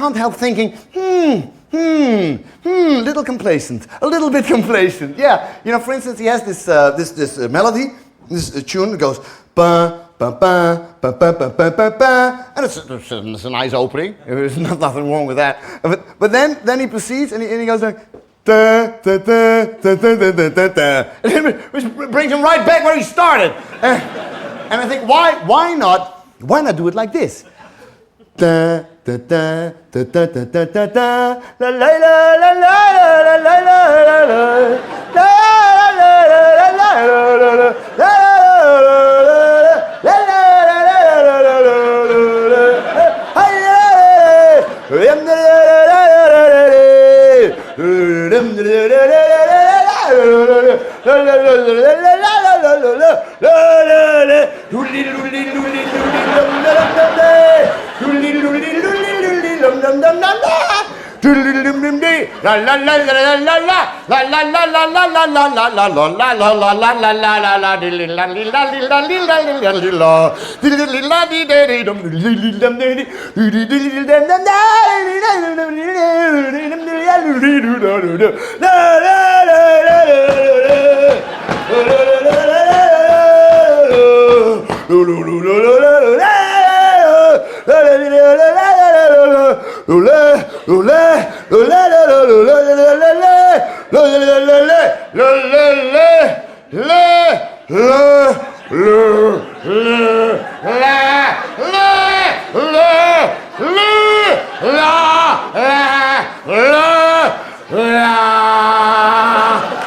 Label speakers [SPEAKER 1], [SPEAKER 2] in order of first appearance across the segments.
[SPEAKER 1] can't help thinking, little complacent, a little bit complacent. Yeah, you know, for instance, he has this melody, this tune that goes ba ba ba ba ba ba ba ba ba, and it's a nice opening. There's nothing wrong with that. But then he proceeds and he goes like da da da da da da da da, which brings him right back where he started. And I think why not do it like this? Da da da da da da da da da la la la la la la la la la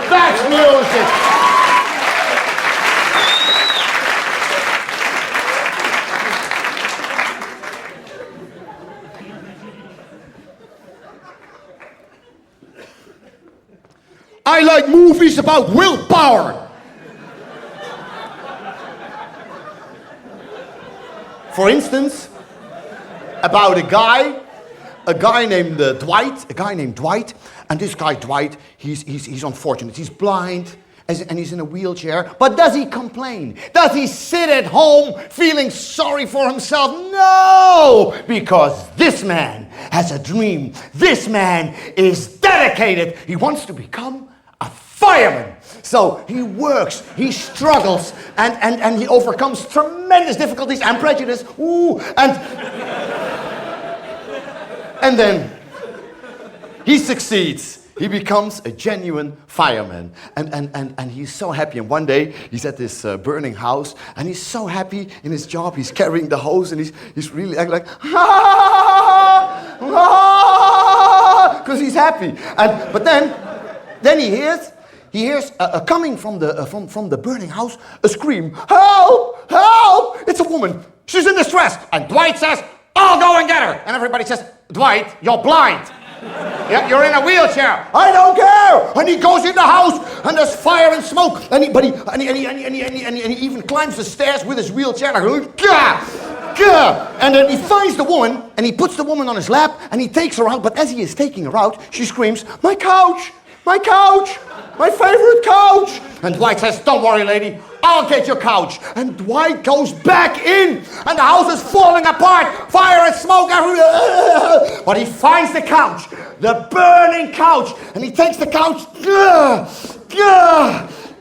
[SPEAKER 1] That's music. I like movies about willpower. For instance, about a guy named Dwight, and this guy Dwight, he's unfortunate. He's blind, and he's in a wheelchair. But does he complain? Does he sit at home feeling sorry for himself? No, because this man has a dream. This man is dedicated. He wants to become a fireman. So he works, he struggles, and he overcomes tremendous difficulties and prejudice. And then he succeeds. He becomes a genuine fireman. And he's so happy. And one day he's at this burning house, and he's so happy in his job. He's carrying the hose, and he's really acting like, because he's happy. But then he hears coming from the burning house a scream, "Help! Help! It's a woman. She's in distress." And Dwight says, "I'll go and get her." And everybody says, "Dwight, you're blind. Yeah, you're in a wheelchair." "I don't care." And he goes in the house, and there's fire and smoke. And he even climbs the stairs with his wheelchair. Like, gah, gah. And then he finds the woman, and he puts the woman on his lap, and he takes her out. But as he is taking her out, she screams, "My couch! My couch! My favorite couch!" And Dwight says, "Don't worry, lady. I'll get your couch." And Dwight goes back in, and the house is falling apart. Fire and smoke everywhere. But he finds the couch, the burning couch, and he takes the couch,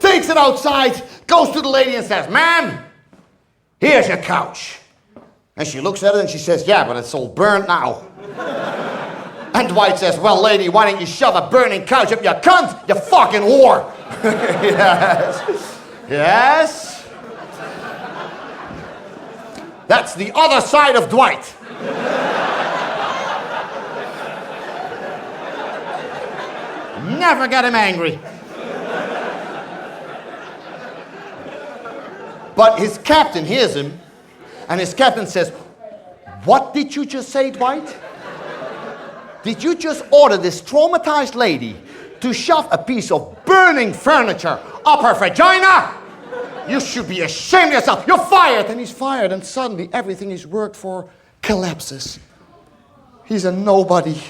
[SPEAKER 1] takes it outside, goes to the lady and says, "Ma'am, here's your couch." And she looks at it and she says, "Yeah, but it's all burnt now." And Dwight says, "Well, lady, why don't you shove a burning couch up your cunt, you fucking whore?" Yes. Yes. That's the other side of Dwight. Never get him angry. But his captain hears him, and his captain says, "What did you just say, Dwight? Did you just order this traumatized lady to shove a piece of burning furniture up her vagina? You should be ashamed of yourself. You're fired." And he's fired, and suddenly everything he's worked for collapses. He's a nobody.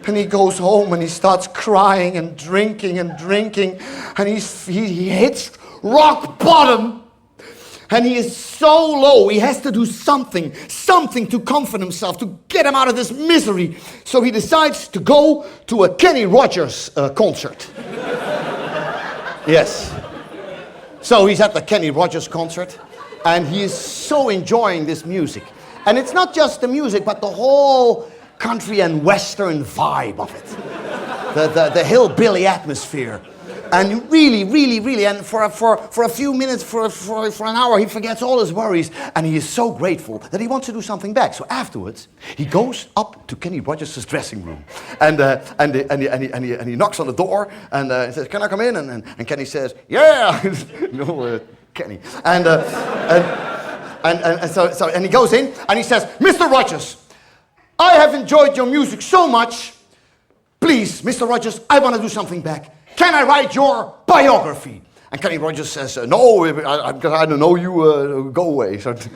[SPEAKER 1] And he goes home and he starts crying and drinking, and he hits rock bottom. And he is so low, he has to do something to comfort himself, to get him out of this misery. So he decides to go to a Kenny Rogers concert. Yes. So he's at the Kenny Rogers concert, and he is so enjoying this music. And it's not just the music, but the whole country and western vibe of it. The hillbilly atmosphere. And really, and for a few minutes, for an hour, he forgets all his worries, and he is so grateful that he wants to do something back. So afterwards, he goes up to Kenny Rogers' dressing room, and he knocks on the door, and he says, "Can I come in?" And Kenny says, "Yeah." No, Kenny. And he goes in, and he says, "Mr. Rogers, I have enjoyed your music so much. Please, Mr. Rogers, I want to do something back. Can I write your biography?" And Kenny Rogers says, "No, because I don't know you, go away." So it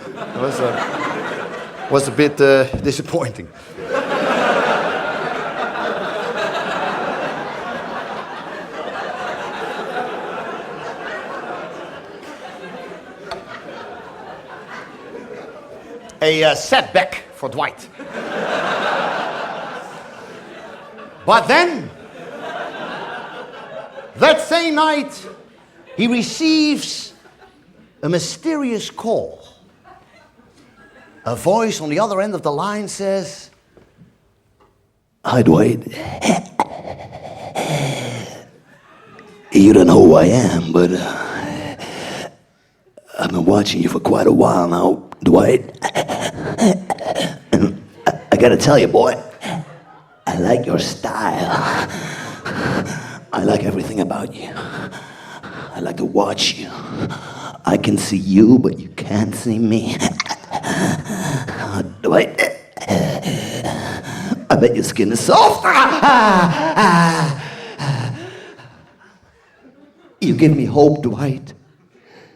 [SPEAKER 1] was a bit disappointing. A setback for Dwight. But then, that same night, he receives a mysterious call. A voice on the other end of the line says, "Hi, Dwight. You don't know who I am, but I've been watching you for quite a while now, Dwight. And I gotta tell you, boy, I like your style. I like everything about you. I like to watch you. I can see you, but you can't see me. Dwight, I bet your skin is soft. You give me hope, Dwight.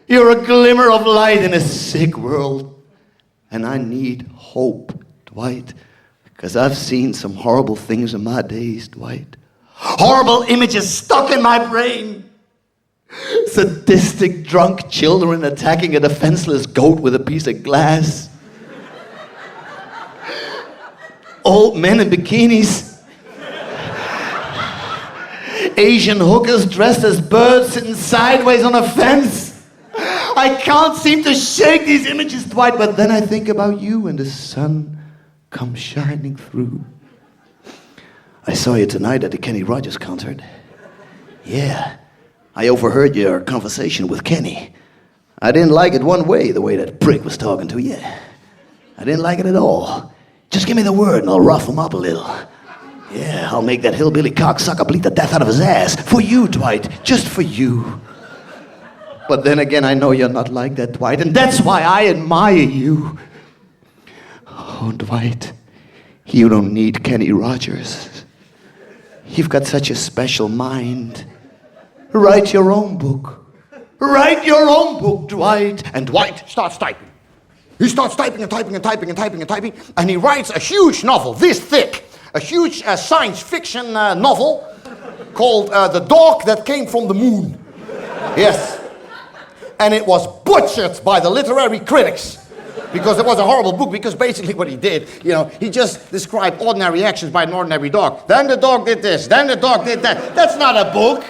[SPEAKER 1] You're a glimmer of light in a sick world. And I need hope, Dwight, because I've seen some horrible things in my days, Dwight. Horrible images stuck in my brain. Sadistic drunk children attacking a defenseless goat with a piece of glass. Old men in bikinis. Asian hookers dressed as birds sitting sideways on a fence. I can't seem to shake these images, Dwight, but then I think about you and the sun comes shining through. I saw you tonight at the Kenny Rogers concert. Yeah, I overheard your conversation with Kenny. I didn't like it one way, the way that prick was talking to you. I didn't like it at all. Just give me the word and I'll rough him up a little. Yeah, I'll make that hillbilly cocksucker bleed the death out of his ass. For you, Dwight, just for you. But then again, I know you're not like that, Dwight, and that's why I admire you. Oh, Dwight, you don't need Kenny Rogers. You've got such a special mind. Write your own book. Write your own book, Dwight. And Dwight starts typing. He starts typing, and he writes a huge novel, this thick. A huge science fiction novel called The Dog That Came from the Moon. Yes. And it was butchered by the literary critics because it was a horrible book, because basically what he did, he just described ordinary actions by an ordinary dog. Then the dog did this, then the dog did that. That's not a book.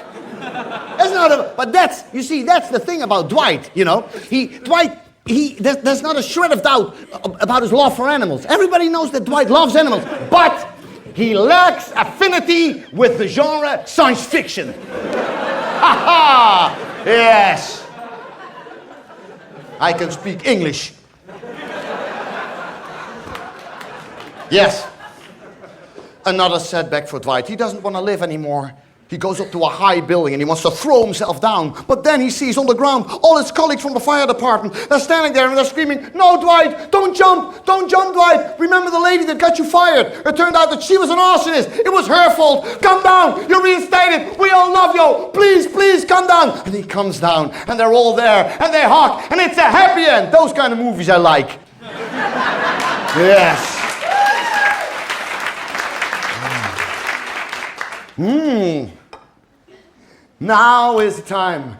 [SPEAKER 1] But that's the thing about Dwight, there's not a shred of doubt about his love for animals. Everybody knows that Dwight loves animals, but he lacks affinity with the genre science fiction. Ha ha! Yes. I can speak English. Yes. Another setback for Dwight. He doesn't want to live anymore. He goes up to a high building and he wants to throw himself down. But then he sees on the ground all his colleagues from the fire department. They're standing there and they're screaming, "No, Dwight, don't jump, Dwight. Remember the lady that got you fired? It turned out that she was an arsonist. It was her fault. Come down, you're reinstated. We all love you. Please come down." And he comes down and they're all there and they hug and it's a happy end. Those kind of movies I like. Yes. Now is the time.